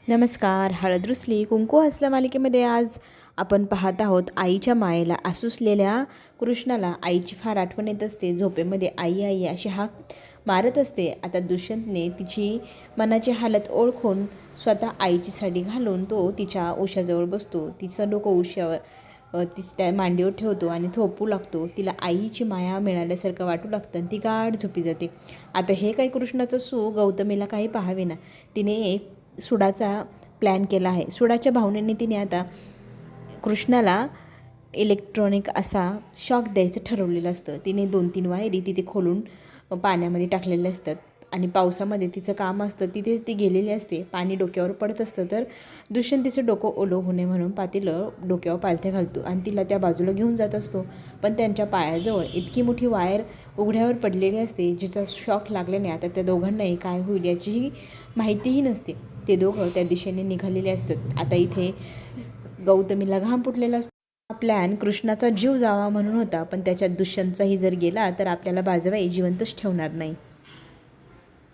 नमस्कार. हळद रुसली कुंकू हसलं मालिकेमध्ये आज आपण पाहत आहोत आईच्या मायेला आसुसलेल्या कृष्णाला आईची फार आठवण येत असते. झोपेमध्ये आई आई अशी हाक मारत असते. आता दुष्यंतने तिची मनाची हालत ओळखून स्वतः आईची साडी घालून तो तिच्या उशाजवळ बसतो. तिचं डोकं उशावर त्या मांडीवर ठेवतो आणि थोपू लागतो. तिला आईची माया मिळाल्यासारखं वाटू लागतं आणि ती गाढ झोपी जाते. आता हे काही कृष्णाचं सू गौतमीला काही पाहावेना. तिने एक सुडाचा प्लॅन केला आहे. सुडाच्या भावनेने तिने आता कृष्णाला इलेक्ट्रॉनिक असा शॉक द्यायचं ठरवलेलं असतं. तिने 2-3 वायरी तिथे खोलून पाण्यामध्ये टाकलेले असतात आणि पावसामध्ये तिचं काम असतं. तिथे ती गेलेली असते. पाणी डोक्यावर पडत असतं तर दुष्यंत तिचं डोकं ओलं होणे म्हणून पातेलं डोक्यावर पालथे घालतो आणि तिला त्या बाजूला घेऊन जात असतो. पण त्यांच्या पायाजवळ इतकी मोठी वायर उघड्यावर पडलेली असते जिचा शॉक लागल्याने आता त्या दोघांनाही काय होईल याचीही माहितीही नसते. ते दोघं त्या दिशेने निघालेले असतात. आता इथे गौतमीला घाम फुटलेला असतो. हा प्लॅन कृष्णाचा जीव जावा म्हणून होता, पण त्याच्यात दुष्यंतचाही जर गेला तर आपल्याला बाजवाई जिवंतच ठेवणार नाही.